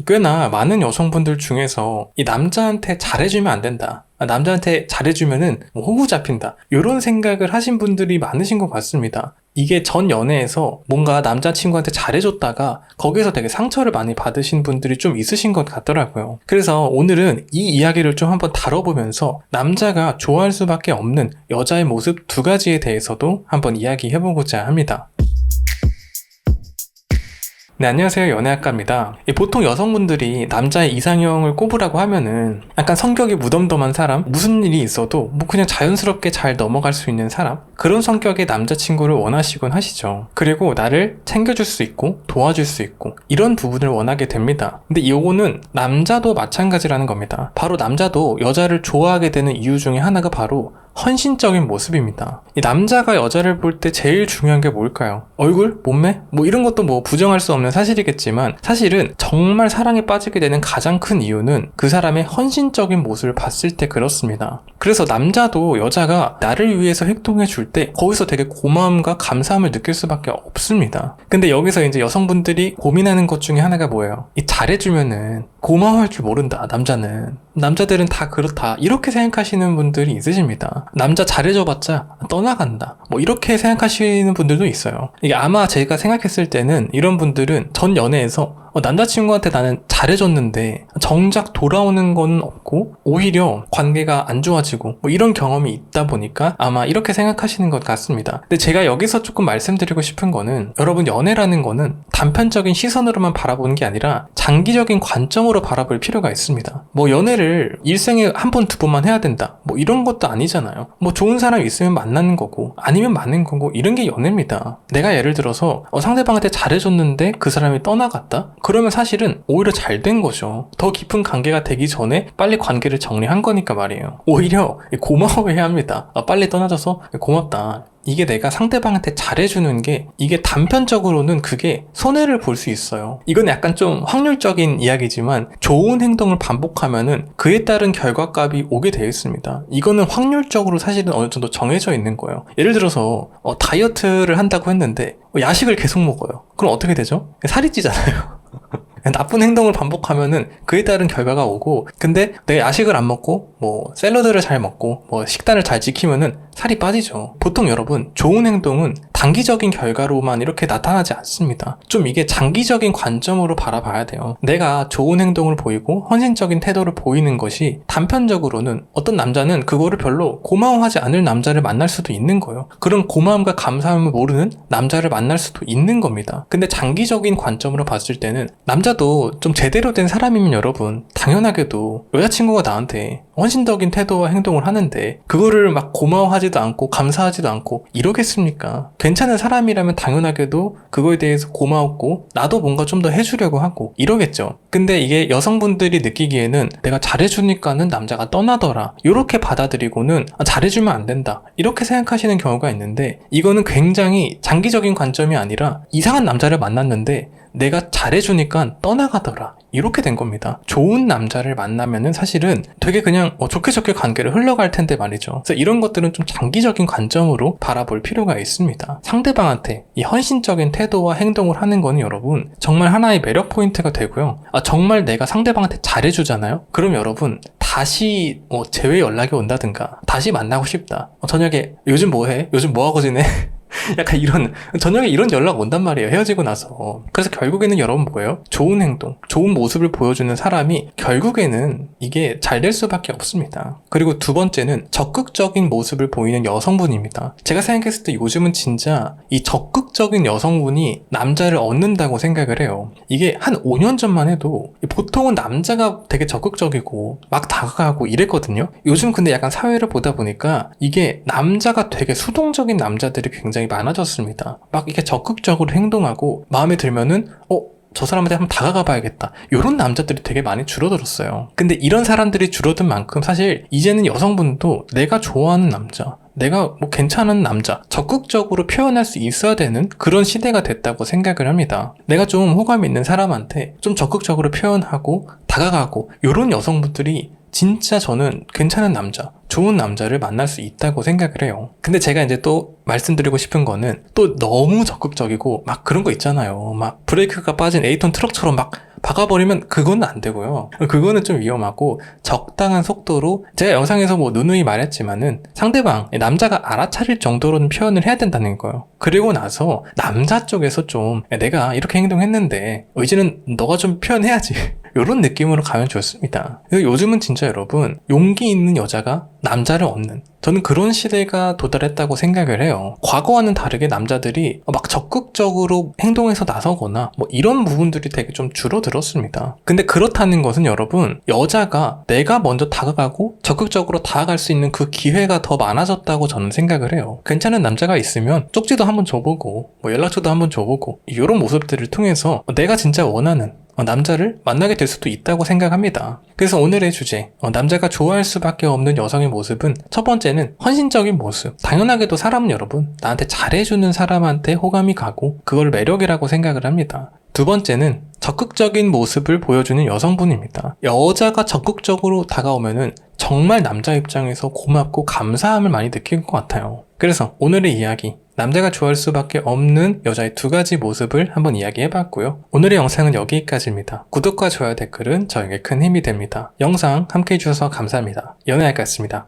꽤나 많은 여성분들 중에서 이 남자한테 잘해주면 안 된다, 남자한테 잘해주면은 뭐 호구 잡힌다, 이런 생각을 하신 분들이 많으신 것 같습니다. 이게 전 연애에서 뭔가 남자친구한테 잘해줬다가 거기서 되게 상처를 많이 받으신 분들이 좀 있으신 것 같더라고요. 그래서 오늘은 이 이야기를 좀 한번 다뤄보면서 남자가 좋아할 수밖에 없는 여자의 모습 2가지에 대해서도 한번 이야기해보고자 합니다. 네, 안녕하세요. 연애학과입니다. 보통 여성분들이 남자의 이상형을 꼽으라고 하면은 약간 성격이 무덤덤한 사람, 무슨 일이 있어도 뭐 그냥 자연스럽게 잘 넘어갈 수 있는 사람, 그런 성격의 남자친구를 원하시곤 하시죠. 그리고 나를 챙겨줄 수 있고 도와줄 수 있고 이런 부분을 원하게 됩니다. 근데 이거는 남자도 마찬가지라는 겁니다. 바로 남자도 여자를 좋아하게 되는 이유 중에 하나가 바로 헌신적인 모습입니다. 이 남자가 여자를 볼 때 제일 중요한 게 뭘까요? 얼굴? 몸매? 뭐 이런 것도 뭐 부정할 수 없는 사실이겠지만, 사실은 정말 사랑에 빠지게 되는 가장 큰 이유는 그 사람의 헌신적인 모습을 봤을 때 그렇습니다. 그래서 남자도 여자가 나를 위해서 행동해 줄 때 거기서 되게 고마움과 감사함을 느낄 수밖에 없습니다. 근데 여기서 이제 여성분들이 고민하는 것 중에 하나가 뭐예요? 이 잘해주면은 고마워할 줄 모른다, 남자들은 다 그렇다, 이렇게 생각하시는 분들이 있으십니다. 남자 잘해줘봤자 떠나간다, 뭐 이렇게 생각하시는 분들도 있어요. 이게 아마 제가 생각했을 때는 이런 분들은 전 연애에서 남자친구한테 나는 잘해줬는데 정작 돌아오는 건 없고 오히려 관계가 안 좋아지고 뭐 이런 경험이 있다 보니까 아마 이렇게 생각하시는 것 같습니다. 근데 제가 여기서 조금 말씀드리고 싶은 거는, 여러분, 연애라는 거는 단편적인 시선으로만 바라보는 게 아니라 장기적인 관점으로 바라볼 필요가 있습니다. 뭐 연애를 일생에 한 번, 2번만 해야 된다, 뭐 이런 것도 아니잖아요. 뭐 좋은 사람 있으면 만나는 거고 아니면 맞는 거고, 이런 게 연애입니다. 내가 예를 들어서 상대방한테 잘해줬는데 그 사람이 떠나갔다? 그러면 사실은 오히려 잘 된 거죠. 더 깊은 관계가 되기 전에 빨리 관계를 정리한 거니까 말이에요. 오히려 고마워해야 합니다. 빨리 떠나줘서 고맙다. 이게 내가 상대방한테 잘해주는 게, 이게 단편적으로는 그게 손해를 볼 수 있어요. 이건 약간 좀 확률적인 이야기지만 좋은 행동을 반복하면은 그에 따른 결과값이 오게 되어 있습니다. 이거는 확률적으로 사실은 어느 정도 정해져 있는 거예요. 예를 들어서 다이어트를 한다고 했는데 야식을 계속 먹어요. 그럼 어떻게 되죠? 살이 찌잖아요. 나쁜 행동을 반복하면은 그에 따른 결과가 오고, 근데 내가 야식을 안 먹고 뭐 샐러드를 잘 먹고 뭐 식단을 잘 지키면은 살이 빠지죠. 보통 여러분, 좋은 행동은 단기적인 결과로만 이렇게 나타나지 않습니다. 좀 이게 장기적인 관점으로 바라봐야 돼요. 내가 좋은 행동을 보이고 헌신적인 태도를 보이는 것이 단편적으로는, 어떤 남자는 그거를 별로 고마워하지 않을 남자를 만날 수도 있는 거예요. 그런 고마움과 감사함을 모르는 남자를 만날 수도 있는 겁니다. 근데 장기적인 관점으로 봤을 때는 남자도 좀 제대로 된 사람이면, 여러분, 당연하게도 여자친구가 나한테 헌신적인 태도와 행동을 하는데 그거를 막 고마워하지도 않고 감사하지도 않고 이러겠습니까? 괜찮은 사람이라면 당연하게도 그거에 대해서 고마웠고 나도 뭔가 좀 더 해주려고 하고 이러겠죠. 근데 이게 여성분들이 느끼기에는 내가 잘해주니까는 남자가 떠나더라, 이렇게 받아들이고는 잘해주면 안 된다, 이렇게 생각하시는 경우가 있는데, 이거는 굉장히 장기적인 관점이 아니라 이상한 남자를 만났는데 내가 잘해주니까 떠나가더라, 이렇게 된 겁니다. 좋은 남자를 만나면은 사실은 되게 그냥 좋게 관계를 흘러갈 텐데 말이죠. 그래서 이런 것들은 좀 장기적인 관점으로 바라볼 필요가 있습니다. 상대방한테 이 헌신적인 태도와 행동을 하는 거는, 여러분, 정말 하나의 매력 포인트가 되고요. 정말 내가 상대방한테 잘해주잖아요? 그럼 여러분, 다시 재회 연락이 온다든가 다시 만나고 싶다, 저녁에 요즘 뭐해? 요즘 뭐하고 지내? 약간 이런, 저녁에 이런 연락 온단 말이에요, 헤어지고 나서. 그래서 결국에는 여러분 뭐예요? 좋은 행동, 좋은 모습을 보여주는 사람이 결국에는 이게 잘 될 수밖에 없습니다. 그리고 2번째는 적극적인 모습을 보이는 여성분입니다. 제가 생각했을 때 요즘은 진짜 이 적극적인 여성분이 남자를 얻는다고 생각을 해요. 이게 한 5년 전만 해도 보통은 남자가 되게 적극적이고 막 다가가고 이랬거든요. 요즘 근데 약간 사회를 보다 보니까 이게 남자가 되게 수동적인 남자들이 굉장히 많아졌습니다. 막 이렇게 적극적으로 행동하고 마음에 들면은 저 사람한테 한번 다가가 봐야겠다, 이런 남자들이 되게 많이 줄어들었어요. 근데 이런 사람들이 줄어든 만큼 사실 이제는 여성분도 내가 좋아하는 남자, 내가 뭐 괜찮은 남자, 적극적으로 표현할 수 있어야 되는 그런 시대가 됐다고 생각을 합니다. 내가 좀 호감 있는 사람한테 좀 적극적으로 표현하고 다가가고, 이런 여성분들이 진짜 저는 괜찮은 남자, 좋은 남자를 만날 수 있다고 생각을 해요. 근데 제가 이제 또 말씀드리고 싶은 거는, 또 너무 적극적이고 막 그런 거 있잖아요. 막 브레이크가 빠진 8톤 트럭처럼 막 박아버리면 그건 안 되고요. 그거는 좀 위험하고 적당한 속도로 제가 영상에서 뭐 누누이 말했지만은 상대방 남자가 알아차릴 정도로는 표현을 해야 된다는 거예요. 그리고 나서 남자 쪽에서 좀 내가 이렇게 행동했는데 이제는 너가 좀 표현해야지 이런 느낌으로 가면 좋습니다. 요즘은 진짜 여러분 용기 있는 여자가 남자를 얻는 저는 그런 시대가 도달했다고 생각을 해요. 과거와는 다르게 남자들이 막 적극적으로 행동해서 나서거나 뭐 이런 부분들이 되게 좀 줄어들었습니다. 근데 그렇다는 것은 여러분 여자가 내가 먼저 다가가고 적극적으로 다가갈 수 있는 그 기회가 더 많아졌다고 저는 생각을 해요. 괜찮은 남자가 있으면 쪽지도 한번 줘보고 뭐 연락처도 한번 줘보고 이런 모습들을 통해서 내가 진짜 원하는 남자를 만나게 될 수도 있다고 생각합니다. 그래서 오늘의 주제, 남자가 좋아할 수밖에 없는 여성의 모습은 첫 번째는 헌신적인 모습. 당연하게도 사람은 여러분, 나한테 잘해주는 사람한테 호감이 가고 그걸 매력이라고 생각을 합니다. 두 번째는 적극적인 모습을 보여주는 여성분입니다. 여자가 적극적으로 다가오면은 정말 남자 입장에서 고맙고 감사함을 많이 느낄 것 같아요. 그래서 오늘의 이야기, 남자가 좋아할 수밖에 없는 여자의 두 가지 모습을 한번 이야기해봤고요. 오늘의 영상은 여기까지입니다. 구독과 좋아요, 댓글은 저에게 큰 힘이 됩니다. 영상 함께 해주셔서 감사합니다. 연애할까였습니다.